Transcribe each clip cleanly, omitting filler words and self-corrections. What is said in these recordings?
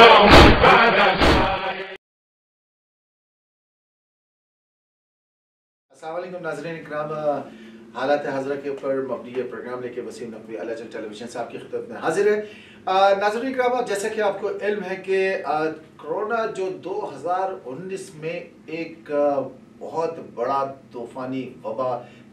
अस्सलाम वालेकुम नाज़रीन इकराम, हालात हज़रा के ऊपर मबनी ये प्रोग्राम लेके वसीम नकवी अलजल टेलीविज़न से आपकी खिदमत में हाजिर है। नाज़रीन इकराम, जैसा कि आपको इल्म है कि कोरोना जो 2019 में एक बहुत बड़ा तूफ़ानी वबा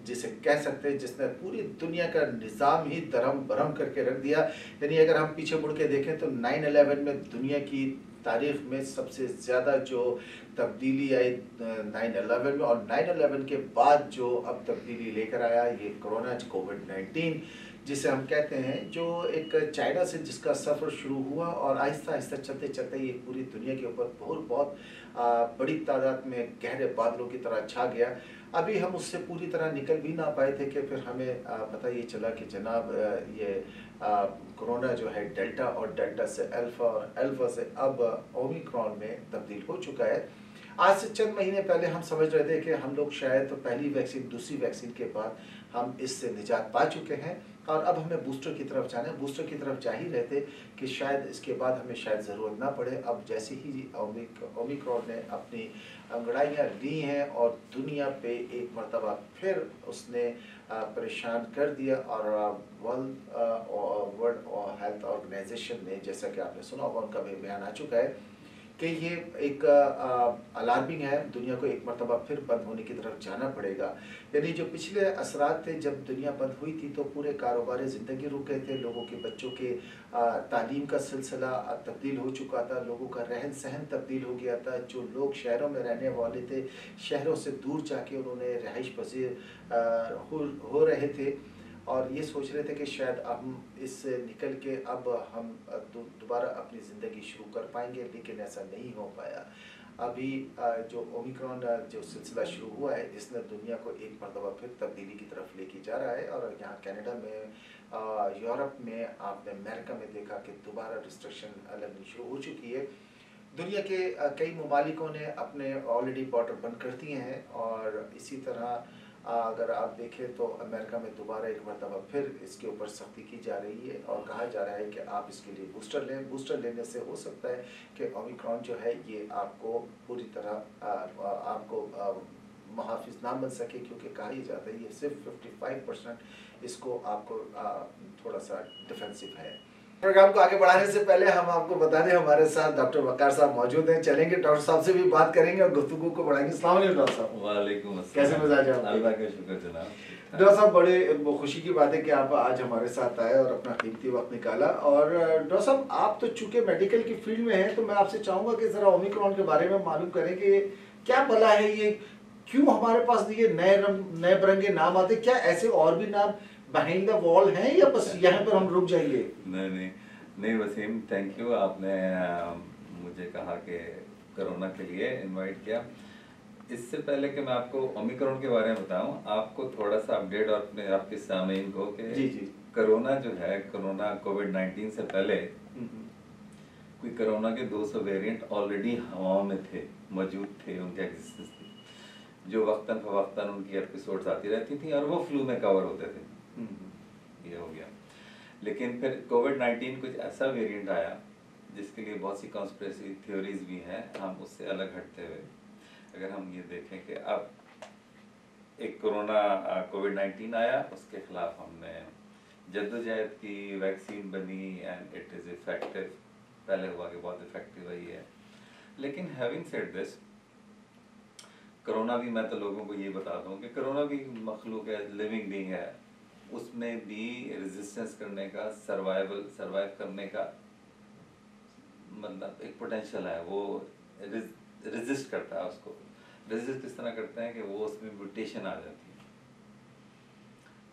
जिसे कह सकते हैं, जिसने पूरी दुनिया का निज़ाम ही दरहम बरहम करके रख दिया। यानी अगर हम पीछे मुड़ के देखें तो 9/11 में दुनिया की तारीख़ में सबसे ज़्यादा जो तब्दीली आई 9/11 में, और 9/11 के बाद जो अब तब्दीली लेकर आया ये कोरोना कोविड-19 जिसे हम कहते हैं, जो एक चाइना से जिसका सफ़र शुरू हुआ और आहिस्ता आहिस्ता चलते चलते ये पूरी दुनिया के ऊपर बहुत बड़ी तादाद में गहरे बादलों की तरह छा गया। अभी हम उससे पूरी तरह निकल भी ना पाए थे कि फिर हमें पता ये चला कि जनाब ये कोरोना जो है डेल्टा, और डेल्टा से अल्फ़ा, और अल्फ़ा से अब ओमिक्रॉन में तब्दील हो चुका है। आज से चंद महीने पहले हम समझ रहे थे कि हम लोग शायद तो पहली वैक्सीन दूसरी वैक्सीन के बाद हम इससे निजात पा चुके हैं, और अब हमें बूस्टर की तरफ जाना है। बूस्टर की तरफ जा ही रहे थे कि शायद इसके बाद हमें शायद ज़रूरत ना पड़े। अब जैसे ही ओमिक्रॉन ने अपनी अंगड़ाइयाँ ली हैं और दुनिया पे एक मरतबा फिर उसने परेशान कर दिया, और वर्ल्ड हेल्थ ऑर्गेनाइजेशन ने, जैसा कि आपने सुना होगा, उनका भी बयान आ चुका है कि ये एक अलार्मिंग है, दुनिया को एक मरतबा फिर बंद होने की तरफ जाना पड़ेगा। यानी जो पिछले असरात थे, जब दुनिया बंद हुई थी तो पूरे कारोबार ज़िंदगी रुक गए थे, लोगों के बच्चों के तालीम का सिलसिला तब्दील हो चुका था, लोगों का रहन सहन तब्दील हो गया था। जो लोग शहरों में रहने वाले थे, शहरों से दूर जाके उन्होंने रहाइश पज़ीर हो रहे थे, और ये सोच रहे थे कि शायद हम इससे निकल के अब हम दोबारा अपनी ज़िंदगी शुरू कर पाएंगे, लेकिन ऐसा नहीं हो पाया। अभी जो ओमिक्रॉन जो सिलसिला शुरू हुआ है, इसने दुनिया को एक मरतबा फिर तब्दीली की तरफ लेके जा रहा है, और यहाँ कनाडा में, यूरोप में, आपने अमेरिका में देखा कि दोबारा रिस्ट्रिक्शन लगनी शुरू हो चुकी है। दुनिया के कई ममालिकों ने अपने ऑलरेडी बॉर्डर बंद कर दिए हैं, और इसी तरह अगर आप देखें तो अमेरिका में दोबारा एक मरतबा फिर इसके ऊपर सख्ती की जा रही है, और कहा जा रहा है कि आप इसके लिए बूस्टर लें। बूस्टर लेने से हो सकता है कि ओमिक्रॉन जो है ये आपको पूरी तरह आपको मुहाफिज ना बन सके, क्योंकि कहा ही जाता है ये सिर्फ 55% इसको आपको थोड़ा सा डिफेंसिव है। प्रोग्राम को आगे बढ़ाने से पहले हम आपको बता दें, हमारे साथ डॉक्टर वकार साहब मौजूद हैं। चलेंगे डॉक्टर साहब से भी बात करेंगे और गुफ्तगू को बढ़ाएंगे। अस्सलाम वालेकुम डॉक्टर साहब। वालेकुम अस्सलाम। कैसे मिजाज है? अल्लाह का शुक्र जनाब। डॉक्टर साहब, बड़े खुशी की बात है कि आप आज हमारे साथ आए और अपना कीमती वक्त निकाला। और डॉक्टर साहब, आप तो चूंकि मेडिकल की फील्ड में हैं, तो मैं आपसे चाहूँगा कि ज़रा ओमिक्रॉन के बारे में मालूम करें कि क्या भला है ये, क्यों हमारे पास ये नए बिरंगे नाम आते, क्या ऐसे और भी नाम बिहाइंड द वॉल हैं, या बस यहाँ पर हम रुक जाएंगे? नहीं वसीम, थैंक यू, आपने मुझे कहा कि कोरोना के लिए इनवाइट किया। इससे पहले कि मैं आपको ओमिक्रॉन के बारे में बताऊं, आपको थोड़ा सा अपडेट और अपने आपके सामईन को कि कोरोना जो है, कोरोना कोविड-19 से पहले कोई कोरोना के 200 वेरिएंट ऑलरेडी हवाओं में थे, मौजूद थे, उनके एग्जिस्टेंस थी, जो वक्तन फवक्तन उनकी एपिसोड्स आती रहती थी और वो फ्लू में कवर होते थे। ये हो गया। लेकिन फिर कोविड-19 कुछ ऐसा वेरिएंट आया जिसके लिए बहुत सी कॉन्स्पिरेसी थ्योरीज भी हैं। हम उससे अलग हटते हुए अगर हम ये देखें कि अब एक कोरोना कोविड-19 आया, उसके खिलाफ हमने जद्दोजहद की, वैक्सीन बनी एंड इट इज़ इफेक्टिव। पहले हुआ कि बहुत इफेक्टिव है ये। लेकिन हैविंग सेड दिस, कोरोना भी, मैं तो लोगों को ये बता दूं कि कोरोना भी मखलूक है, लिविंग बीइंग है, उसमें भी रेजिस्टेंस करने का, सर्वाइव करने का मतलब एक पोटेंशियल है। वो रेजिस्ट करता है उसको। रेजिस्ट किस तरह करते हैं कि वो उसमें म्यूटेशन आ जाती है।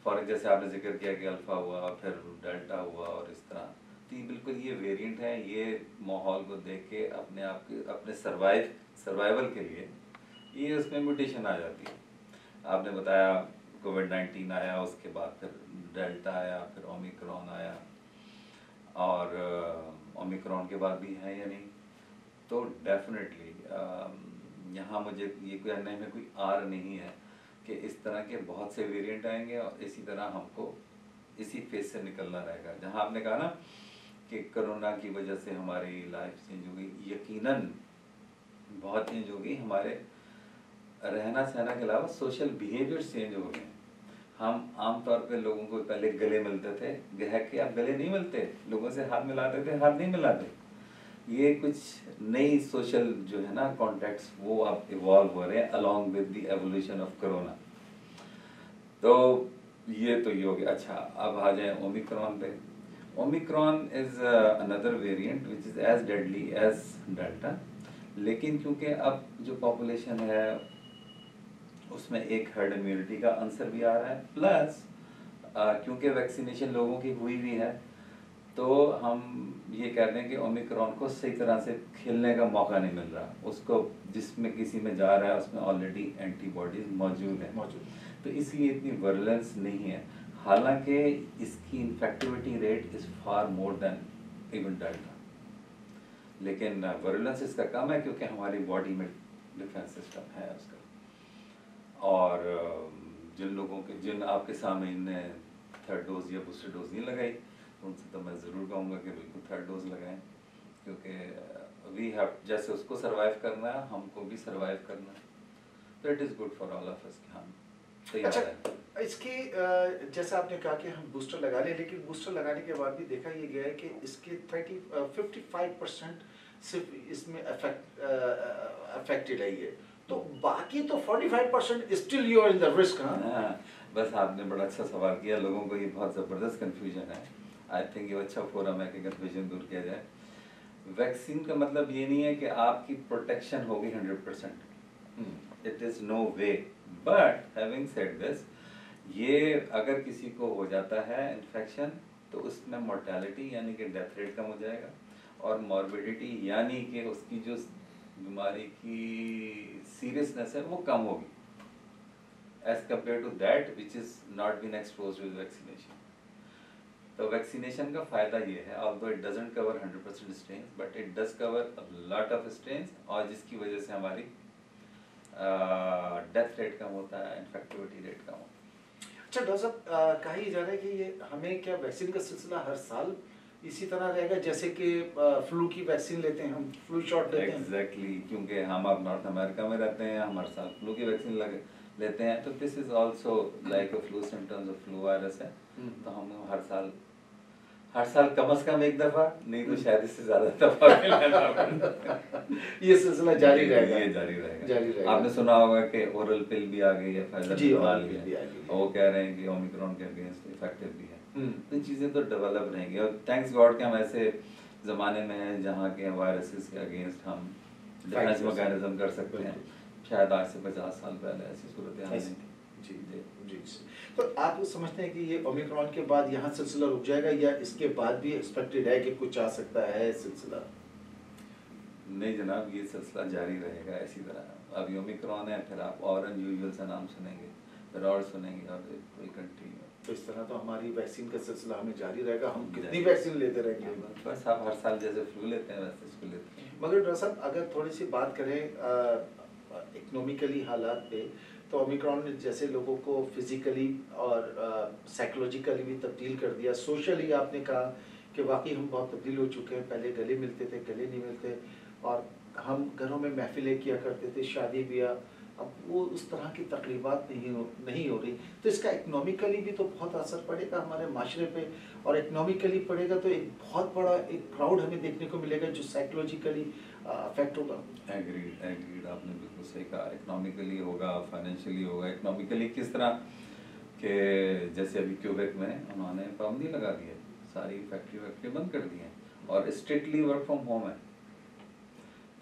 फॉर जैसे आपने जिक्र किया कि अल्फा हुआ, फिर डेल्टा हुआ, और इस तरह तो ये बिल्कुल ये वेरिएंट है। ये माहौल को देख के अपने आप के अपने सर्वाइवल के लिए ये उसमें म्यूटेशन आ जाती है। आपने बताया कोविड-19 आया, उसके बाद फिर डेल्टा आया, फिर ओमिक्रॉन आया, और ओमिक्रॉन के बाद भी है या नहीं। तो डेफिनेटली यहाँ मुझे ये कहने में कोई आर नहीं है कि इस तरह के बहुत से वेरिएंट आएंगे और इसी तरह हमको इसी फेज से निकलना रहेगा। जहाँ आपने कहा ना कि कोरोना की वजह से हमारी लाइफ चेंज हो गई, यकीनन बहुत चेंज हो गई। हमारे रहना सहना के अलावा सोशल बिहेवियर्स चेंज हो गए हैं। हम आमतौर पे लोगों को पहले गले मिलते थे, गह के अब गले नहीं मिलते, लोगों से हाथ मिलाते थे, हाथ नहीं मिलाते। ये कुछ नई सोशल जो है ना कॉन्टेक्ट्स, वो आप इवॉल्व हो रहे हैं along with the evolution of corona. तो ये हो गया। अच्छा, अब आ जाए ओमिक्रॉन पे। Omicron is another variant which is as deadly as Delta, लेकिन क्योंकि अब जो पॉपुलेशन है उसमें एक हर्ड इम्यूनिटी का आंसर भी आ रहा है, प्लस क्योंकि वैक्सीनेशन लोगों की हुई भी है, तो हम ये कह रहे हैं कि ओमिक्रॉन को सही तरह से खेलने का मौका नहीं मिल रहा। उसको जिसमें किसी में जा रहा है उसमें ऑलरेडी एंटीबॉडीज मौजूद है, तो इसलिए इतनी वायलेंस नहीं है। हालांकि इसकी infectivity rate is far more than even delta, लेकिन वायलेंस इसका कम है क्योंकि हमारी बॉडी में डिफेंस सिस्टम है उसका। और जिन आपके सामने ने थर्ड डोज या बूस्टर डोज नहीं लगाई, उनसे तो मैं ज़रूर कहूँगा कि बिल्कुल थर्ड डोज लगाएं, क्योंकि वी हैव, जैसे उसको सरवाइव करना है हमको भी सरवाइव करना है, तो it is good for all of us कि हम तैयार हैं। इसकी जैसा आपने कहा कि हम बूस्टर लगा लें, लेकिन बूस्टर लगाने के बाद भी देखा ये गया है कि इसके 55% सिर्फ इसमें अफेक्टेड है ये, तो बाकी तो 45% still you are in the risk. हाँ, बस आपने बड़ा अच्छा सवाल किया। लोगों को ये बहुत ज़बरदस्त कन्फ्यूजन है। आई थिंक ये अच्छा फोरम है कि कन्फ्यूजन दूर किया जाए। वैक्सीन का मतलब ये नहीं है कि आपकी प्रोटेक्शन होगी 100%, it is no way. But having said this, ये अगर किसी को हो जाता है इन्फेक्शन, तो उसमें मोर्टेलिटी यानी कि डेथ रेट कम हो जाएगा, और मॉर्बिडिटी यानी कि उसकी जो बीमारी की सीरियसनेस है वो कम होगी as compare to that which is not been exposed with vaccination. तो वैक्सीनेशन का फायदा ये है, although it doesn't cover 100% strains, but it does cover a lot of strains, और जिसकी वजह से हमारी डेथ रेट कम होता है, इन्फेक्टिविटी रेट कम होता है। अच्छा डॉक्टर साहब, कहा जा रहा है कि ये हमें क्या वैक्सीन का सिलसिला हर साल इसी तरह रहेगा जैसे कि फ्लू की वैक्सीन लेते हैं, हम फ्लू शॉट लेते हैं? एग्जैक्टली, क्योंकि हम अब नॉर्थ अमेरिका में रहते हैं, हम हर साल फ्लू की वैक्सीन लेते हैं, तो this is also like a flu symptoms of flu virus है। तो हम हर साल कम से कम एक दफा, नहीं तो शायद इससे ज्यादा दफा ये सिलसिला जारी रहेगा। ये जारी रहेगा। आपने सुना होगा कि ओरल पिल भी आ गई है, फाइजर जी, भी ओरल पिल भी आ गई है, वो कह रहे हैं कि ओमिक्रॉन के अगेंस्ट इफेक्टिव भी है। तो चीज़ें तो डेवलप रहेंगी, और थैंक्स गॉड के हम ऐसे ज़माने में हैं जहाँ के वायरसेस के अगेंस्ट हम डिफेंस मैकेनिज्म कर सकते हैं। शायद आज से 50 साल पहले ऐसी सूरत हाल नहीं थी। जी जी जी। तो आप समझते हैं कि ये ओमिक्रॉन के बाद यहाँ सिलसिला रुक जाएगा, या इसके बाद भी एक्सपेक्टेड है कि कुछ आ सकता है सिलसिला? नहीं जनाब, ये सिलसिला जारी रहेगा इसी तरह। अभी ओमिक्रॉन है, फिर आप और अनयूजुअल सा नाम सुनेंगे, फिर और सुनेंगे, और कोई कंटिन्यू। तो इस तरह तो हमारी वैक्सीन का सिलसिला हमें जारी रहेगा, हम कितनी वैक्सीन लेते रहेंगे? बस आप हर साल जैसे फ्लू लेते हैं वैसे इसको लेते हैं। मगर डॉक्टर साहब, अगर थोड़ी सी बात करें इकोनॉमिकली हालात पे, तो ओमिक्रॉन ने जैसे लोगों को फिजिकली और साइकोलॉजिकली भी तब्दील कर दिया। सोशली आपने कहा कि वाकई हम बहुत तब्दील हो चुके हैं, पहले गले मिलते थे, गले नहीं मिलते, और हम घरों में महफिलें किया करते थे, शादी ब्याह, अब वो उस तरह की तकरीबात नहीं हो रही। तो इसका इकोनॉमिकली भी तो बहुत असर पड़ेगा हमारे माशरे पे, और इकोनॉमिकली पड़ेगा तो एक बहुत बड़ा एक क्राउड हमें देखने को मिलेगा जो साइकोलॉजिकली अफेक्ट होगा। एग्रीड, आपने बिल्कुल सही कहा। इकोनॉमिकली होगा, फाइनेंशियली होगा। इकोनॉमिकली किस तरह के, जैसे अभी क्यूबेक में उन्होंने पाबंदी लगा दी है, सारी फैक्ट्री बंद कर दी है, और स्ट्रिक्टली वर्क फ्रॉम होम है।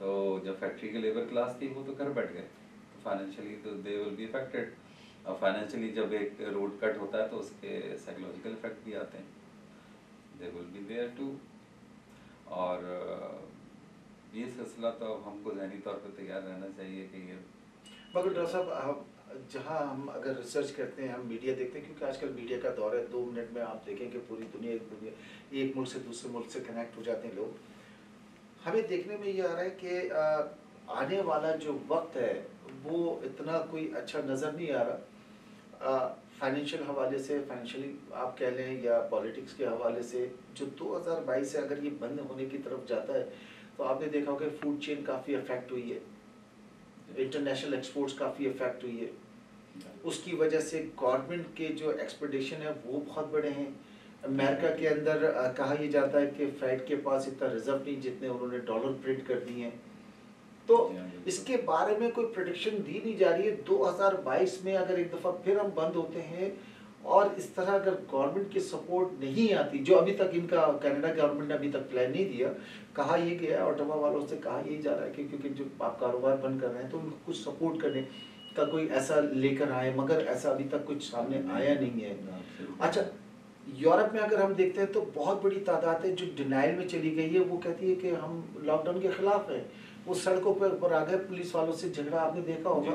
तो जब फैक्ट्री के लेबर क्लास थी वो तो घर बैठ गए, फाइनेंशियली तो दे विल बी अफेक्टेड। और फाइनेंशियली जब एक रोड कट होता है तो उसके साइकोलॉजिकल इफेक्ट भी आते हैं, they will be there too. और ये सिलसिला तो अब हमको ज़हनी तौर पर तैयार रहना चाहिए कि ये। मगर डॉक्टर साहब, जहाँ हम अगर रिसर्च करते हैं, हम मीडिया देखते हैं, क्योंकि आजकल मीडिया का दौर है, 2 मिनट में आप देखें कि पूरी दुनिया एक मुल्क से दूसरे मुल्क से कनेक्ट हो जाते हैं लोग। हमें देखने में ये आ रहा है कि आने वाला जो वक्त है वो इतना कोई अच्छा नज़र नहीं आ रहा। फाइनेंशियल हवाले से, फाइनेंशियली आप कह लें या पॉलिटिक्स के हवाले से, जो 2022 से अगर ये बंद होने की तरफ जाता है तो आपने देखा होगा फूड चेन काफ़ी अफेक्ट हुई है, इंटरनेशनल एक्सपोर्ट्स काफ़ी अफेक्ट हुई है, उसकी वजह से गवर्नमेंट के जो एक्सपेक्टेशन है वो बहुत बड़े हैं। अमेरिका के अंदर कहा यह जाता है कि फेड के पास इतना रिजर्व नहीं जितने उन्होंने डॉलर प्रिंट कर दिए हैं। तो इसके बारे में कोई प्रेडिक्शन दी नहीं जा रही है। 2022 में अगर एक दफ़ा फिर हम बंद होते हैं और इस तरह अगर गवर्नमेंट की सपोर्ट नहीं आती, जो अभी तक इनका कनाडा गवर्नमेंट ने अभी तक प्लान नहीं दिया, कहा यह गया है ऑटोवा वालों से, कहा यही जा रहा है कि क्योंकि जो आप कारोबार बंद कर रहे हैं तो उनको कुछ सपोर्ट करने का कोई ऐसा लेकर आए, मगर ऐसा अभी तक कुछ सामने आया नहीं है। अच्छा, यूरोप में अगर हम देखते हैं तो बहुत बड़ी तादाद है जो डिनाइल में चली गई है, वो कहती है कि हम लॉकडाउन के खिलाफ हैं, वो सड़कों पर ऊपर आ गए, पुलिस वालों से झगड़ा आपने देखा होगा।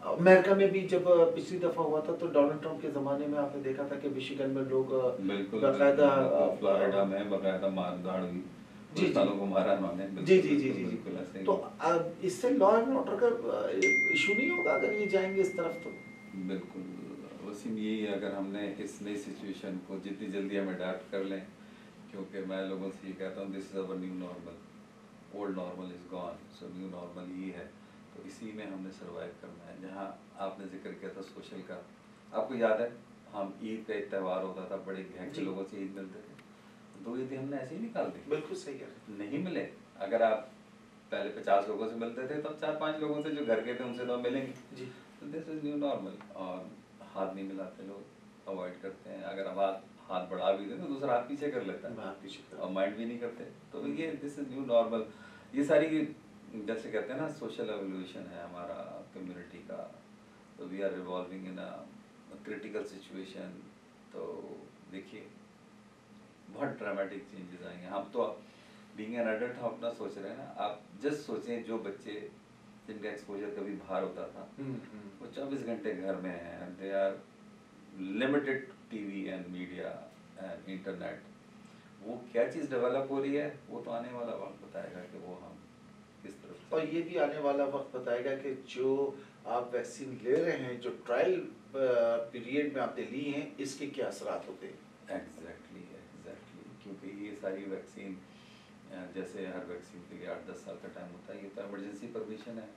अमेरिका में भी जब पिछली दफा हुआ था तो डोनाल्ड ट्रंप के जमाने में आपने देखा था कि मिशिगन में लोग बाकायदा, फ्लोरिडा में बाकायदा मारधाड़ हुई, जी सालों को मारा उन्होंने। जी जी जी जी। तो इससे लॉ एंड ऑर्डर का इशू नहीं होगा अगर ये जाएंगे इस तरफ? तो बिल्कुल वसीम, यही है, अगर हमने इस नई सिचुएशन को जितनी जल्दी हम अडाप्ट कर लें, क्योंकि मैं लोगों से ये कहता हूँ this is our new normal, old normal is gone, so new normal ये है, तो इसी में हमने सर्वाइव करना है। जहाँ आपने जिक्र किया था सोशल का, आपको याद है हम ईद का एक त्यौहार होता था, बड़े घर के लोगों से ईद मिलते थे, 2 ईद हमने ऐसे ही निकाल दी। बिल्कुल सही है, नहीं मिले। अगर आप पहले 50 लोगों से मिलते थे तो 4-5 लोगों से जो घर के थे उनसे तो मिलेंगे जी। तो दिस इज न्यू नॉर्मल। और हाथ नहीं मिलाते लोग, अवॉइड करते हैं, अगर अब हाथ बढ़ा भी दें तो दूसरा हाथ पीछे कर लेता है और माइंड भी नहीं करते। तो ये दिस इज न्यू नॉर्मल। ये सारी जैसे कहते हैं ना सोशल एवोल्यूशन है हमारा कम्युनिटी का, तो we are revolving in a critical situation. तो देखिए बहुत ड्रामेटिक चेंजेस आएंगे। हम तो बीइंग एन एडल्ट हम अपना सोच रहे हैं ना, आप जस्ट सोचें जो बच्चे जिनका एक्सपोजर कभी बाहर होता था वो 24 घंटे घर में हैं, they are limited TV and media and internet, वो क्या चीज़ डेवलप हो रही है वो तो आने वाला वक्त बताएगा कि वो हम किस तरफ। और ये भी आने वाला वक्त बताएगा कि जो आप वैक्सीन ले रहे हैं, जो ट्रायल पीरियड में आपने ली हैं, इसके क्या असरात होते हैं। एग्जैक्टली, क्योंकि ये सारी वैक्सीन जैसे हर वैक्सीन के लिए 8-10 साल का टाइम होता है, ये तो इमरजेंसी परमिशन है,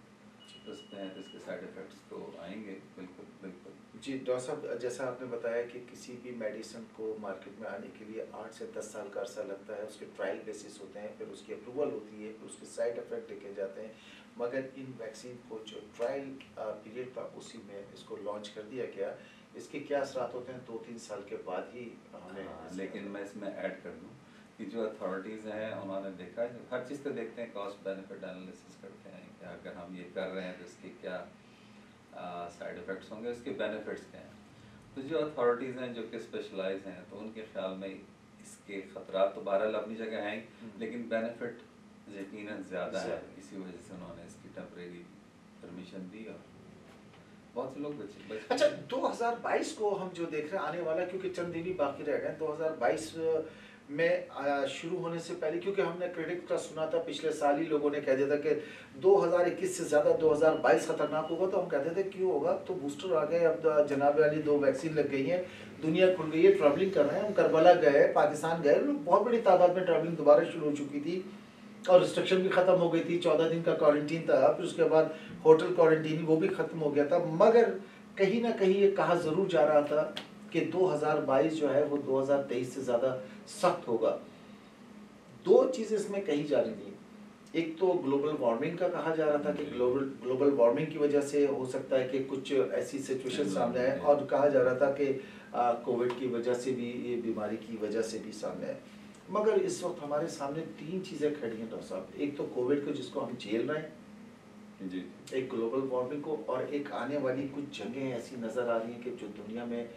उसमें इसके साइड इफेक्ट्स तो आएंगे। बिल्कुल बिल्कुल जी। डॉक्टर साहब, जैसा आपने बताया कि किसी भी मेडिसिन को मार्केट में आने के लिए 8 से 10 साल का अरसा लगता है, उसके ट्रायल बेसिस होते हैं, फिर उसकी अप्रूवल होती है, फिर उसके साइड इफेक्ट देखे जाते हैं, मगर इन वैक्सीन को जो ट्रायल पीरियड था उसी में इसको लॉन्च कर दिया गया। इसके क्या असरात होते हैं 2-3 साल के बाद ही हमें। लेकिन मैं इसमें ऐड कर दूँ कि जो अथॉरिटीज़ हैं उन्होंने देखा, हर चीज़ को देखते हैं, कॉस्ट बेनिफिट एनालिसिस करते हैं कि अगर हम ये कर रहे हैं तो इसके क्या साइड इफ़ेक्ट्स होंगे, इसके बेनिफिट्स क्या हैं। तो जो अथॉरिटीज़ हैं जो कि स्पेशलाइज हैं, तो उनके ख्याल में इसके ख़तरात तो बहरहाल अपनी जगह हैं, लेकिन बेनिफिट यकीनन ज़्यादा है, इसी वजह से उन्होंने इसकी टेम्परेरी परमिशन दी और बहुत से लोग बचे। अच्छा, 2022 को हम जो देख रहे हैं आने वाला, क्योंकि चंद दिन ही बाकी रह गए 2022 में शुरू होने से पहले, क्योंकि हमने क्रिटिक का सुना था पिछले साल ही लोगों ने कह दिया था कि 2021 से ज़्यादा 2022 खतरनाक होगा, तो हम कहते थे क्यों होगा, तो बूस्टर आ गए, अब जनाब वाली 2 वैक्सीन लग गई हैं, दुनिया खुल गई है, ट्रैवलिंग कर रहे हैं, हम करबला गए, पाकिस्तान गए, बहुत बड़ी तादाद में ट्रैवलिंग दोबारा शुरू हो चुकी थी और रिस्ट्रिक्शन भी ख़त्म हो गई थी, 14 दिन का क्वारंटीन था, फिर उसके बाद होटल क्वारंटीन वो भी ख़त्म हो गया था, मगर कहीं ना कहीं ये कहा ज़रूर जा रहा था कि 2022 जो है वो 2023 से ज़्यादा सख्त होगा। 2 चीज़ें इसमें कही जा रही थी, एक तो ग्लोबल वार्मिंग का कहा जा रहा था कि ग्लोबल वार्मिंग की वजह से हो सकता है कि कुछ ऐसी सिचुएशन सामने आए, और कहा जा रहा था कि कोविड की वजह से भी, ये बीमारी की वजह से भी सामने आए। मगर इस वक्त हमारे सामने 3 चीज़ें खड़ी हैं डॉक्टर साहब, एक तो कोविड को जिसको हम झेल रहे हैं जी, एक ग्लोबल वार्मिंग को, और एक आने वाली कुछ जगहें ऐसी नज़र आ रही हैं कि जो दुनिया में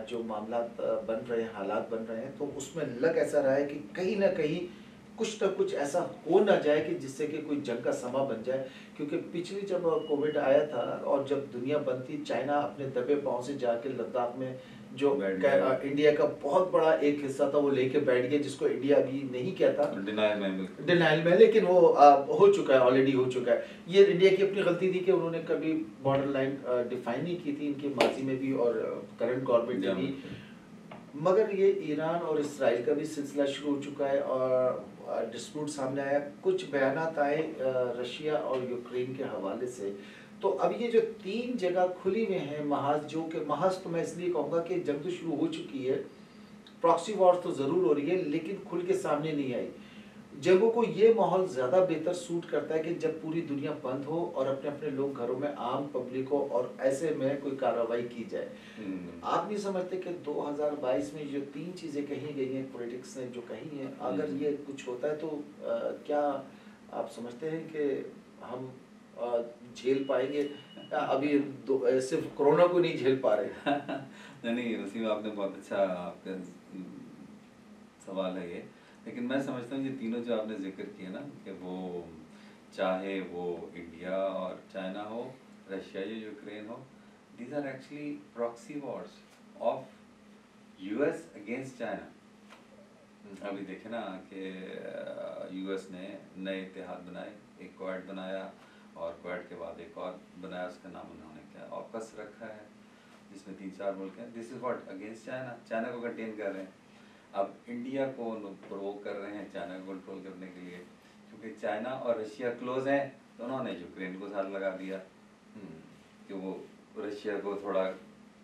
जो मामला बन रहे हैं, हालात बन रहे हैं, तो उसमें लग ऐसा रहा है कि कहीं ना कहीं कुछ ना कुछ ऐसा हो ना जाए कि जिससे कि कोई जंग का समा बन जाए। क्योंकि पिछली जब कोविड आया था और जब दुनिया बंद थी, चाइना अपने दबे पाँव से जाके लद्दाख में जो इंडिया का बहुत बड़ा एक हिस्सा था वो लेके बैठ गया, जिसको इंडिया अभी नहीं कहता, डिनाइल में, लेकिन वो हो चुका है, ऑलरेडी हो चुका है। ये इंडिया की अपनी गलती थी कि उन्होंने कभी बॉर्डर लाइन डिफाइन नहीं की थी, इनके माजी में भी और करंट गवर्नमेंट ने भी। मगर ये ईरान और इसराइल का भी सिलसिला शुरू हो चुका है और डिस्प्यूट सामने आया, कुछ बयानात आए रशिया और यूक्रेन के हवाले से। तो अब ये जो 3 जगह खुली हुए हैं महाज, जो कि महाज तो मैं इसलिए कहूँगा कि जंग तो शुरू हो चुकी है, प्रॉक्सी वॉर तो ज़रूर हो रही है, लेकिन खुल के सामने नहीं आई। जंगों को ये माहौल ज़्यादा बेहतर सूट करता है कि जब पूरी दुनिया बंद हो और अपने अपने लोग घरों में, आम पब्लिक हो, और ऐसे में कोई कार्रवाई की जाए। आप नहीं समझते कि 2022 में जो 3 चीज़ें कही गई हैं पॉलिटिक्स ने जो कही हैं, अगर ये कुछ होता है तो क्या आप समझते हैं कि हम झेल पाएंगे? अभी सिर्फ कोरोना को नहीं झेल पा रहे। नहीं वसीम, आपने बहुत अच्छा आपका सवाल है ये, लेकिन मैं समझता हूँ ये तीनों जो आपने जिक्र किए ना, कि वो चाहे वो इंडिया और चाइना हो, रशिया या यूक्रेन हो, these are actually proxy wars of US against China। अभी देखे ना कि यूएस ने नए इत्तेहाद बनाए, एक क्वाड बनाया और क्वाड के बाद एक और बनाया, उसका नाम उन्होंने क्या ऑकस रखा है, जिसमें 3-4 मुल्क हैं। This is what against China, China को कंटेन कर रहे हैं। अब इंडिया को प्रोवोक कर रहे हैं चाइना को कंट्रोल करने के लिए, क्योंकि चाइना और रशिया क्लोज हैं, तो उन्होंने यूक्रेन को साथ लगा दिया कि वो रशिया को थोड़ा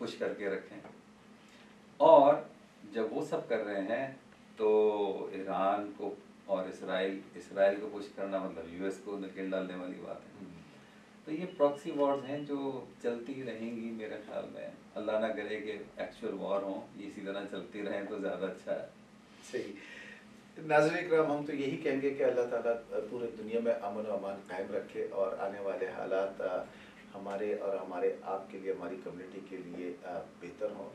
पुश करके रखें। और जब वो सब कर रहे हैं तो ईरान को और इसराइल को पुश करना मतलब यूएस को नकेल डालने वाली बात है। तो ये प्रॉक्सी वॉर्स हैं जो चलती रहेंगी मेरे ख्याल में। अल्लाह ना करे कि एक्चुअल वॉर हो, ये इसी तरह चलती रहें तो ज़्यादा अच्छा है। सही। नाज़रीन इकराम, हम तो यही कहेंगे कि अल्लाह ताला पूरे दुनिया में अमन और अमान कायम रखे और आने वाले हालात हमारे और हमारे आपके लिए, हमारी कम्युनिटी के लिए बेहतर हों।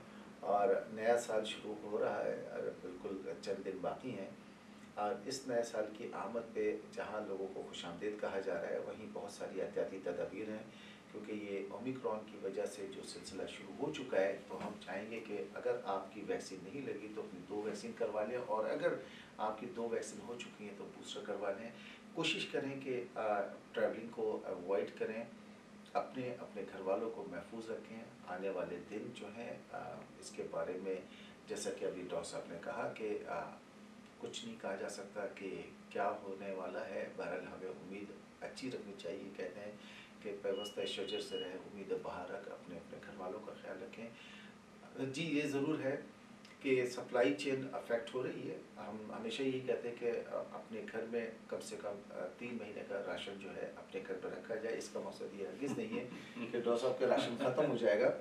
और नया साल शुरू हो रहा है, बिल्कुल चंद दिन बाकी हैं। और इस नए साल की आमद पे जहां लोगों को खुशामदीद कहा जा रहा है, वहीं बहुत सारी एहतियाती तदाबीर हैं, क्योंकि ये ओमिक्रॉन की वजह से जो सिलसिला शुरू हो चुका है। तो हम चाहेंगे कि अगर आपकी वैक्सीन नहीं लगी तो अपनी 2 वैक्सीन करवा लें, और अगर आपकी 2 वैक्सीन हो चुकी हैं तो बूस्टर करवा लें। कोशिश करें कि ट्रैवलिंग को अवॉइड करें, अपने अपने घर वालों को महफूज रखें। आने वाले दिन जो हैं इसके बारे में, जैसा कि अभी डॉक्टर साहब ने कहा कि कुछ नहीं कहा जा सकता कि क्या होने वाला है। बहरहाल हमें उम्मीद अच्छी रखनी चाहिए। कहते हैं कि पैवस्ता शजर से रहे उम्मीद बाहर रख, अपने अपने घर वालों का ख्याल रखें। जी ये ज़रूर है कि सप्लाई चेन अफेक्ट हो रही है। हम हमेशा यही कहते हैं कि अपने घर में कम से कम 3 महीने का राशन जो है अपने घर पर रखा जाए। इसका मकसद ये हरगिज़ नहीं है कि डॉक्टर साहब का राशन ख़त्म हो जाएगा।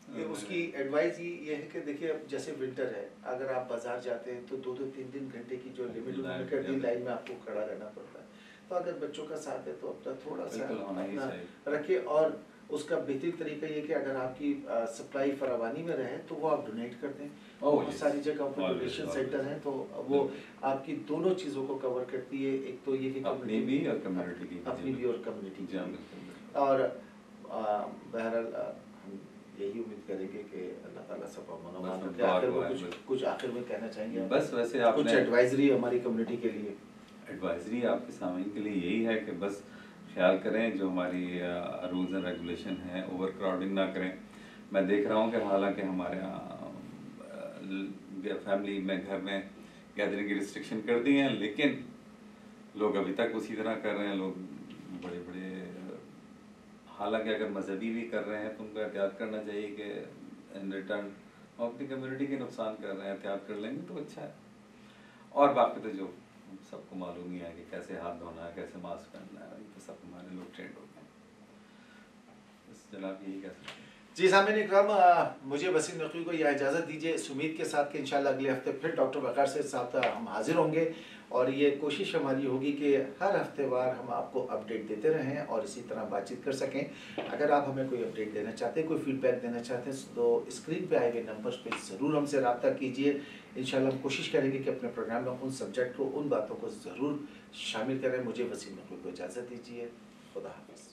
कि उसकी एडवाइस ये है कि देखिए, अब जैसे विंटर है, अगर आप बाज़ार जाते हैं तो 2-2 3-3 घंटे की जो लिमिट उन्होंने कर दी, लाइन में आपको खड़ा रहना पड़ता है। तो अगर बच्चों का साथ है तो अपना थोड़ा सा अपना रखिए। और उसका बेहतरीन तरीका ये कि अगर आपकी सप्लाई फरावानी में रहे तो वो आप डोनेट कर दें। बहुत सारी जगह पर डोनेशन सेंटर हैं, तो वो आपकी दोनों चीज़ों को कवर करती है। एक तो ये कि अपनी भी और कम्युनिटी की, अपनी भी और कम्युनिटी की। और बहरहाल हम यही उम्मीद करेंगे कि अल्लाह ताला सब अमन रखे। आखिर में कुछ आखिर में कहना चाहेंगे? बस वैसे आपने कुछ एडवाइजरी हमारी कम्युनिटी के लिए? एडवाइजरी आपके सामीन के लिए यही है कि बस ख्याल करें, जो हमारी रूल्स एंड रेगुलेशन हैं, ओवर क्राउडिंग ना करें। मैं देख रहा हूँ कि हालांकि हमारे यहाँ फैमिली में, घर में गैदरिंग की रिस्ट्रिक्शन कर दी हैं, लेकिन लोग अभी तक उसी तरह कर रहे हैं। लोग बड़े बड़े, हालांकि अगर मजहबी भी कर रहे हैं तो उनको एहतियात करना चाहिए कि इन रिटर्न हम अपनी कम्युनिटी के नुकसान कर रहे हैं, एहतियात कर लेंगे तो अच्छा है। और बाकी तो जो सबको मालूम ही है कि कैसे हाथ धोना है, कैसे मास्क पहनना है, ये तो सब हमारे लोग ट्रेंड हो गए हैं। बस जनाब यही कह सकते हैं। जी सामईन इकराम, मुझे वसीम नकवी को यह इजाज़त दीजिए, इस उम्मीद के साथ कि इंशाल्लाह अगले हफ्ते फिर डॉक्टर वक़ार से साथ हम हाजिर होंगे। और ये कोशिश हमारी होगी कि हर हफ्तेवार हम आपको अपडेट देते रहें और इसी तरह बातचीत कर सकें। अगर आप हमें कोई अपडेट देना चाहते हैं, कोई फीडबैक देना चाहते हैं, तो स्क्रीन पे आए हुए नंबर्स पे ज़रूर हमसे रब्ता कीजिए। इंशाल्लाह हम कोशिश करेंगे कि अपने प्रोग्राम में उन सब्जेक्ट को, उन बातों को ज़रूर शामिल करें। मुझे वसीम नकवी को इजाज़त दीजिए। खुदा हाफ़िज़।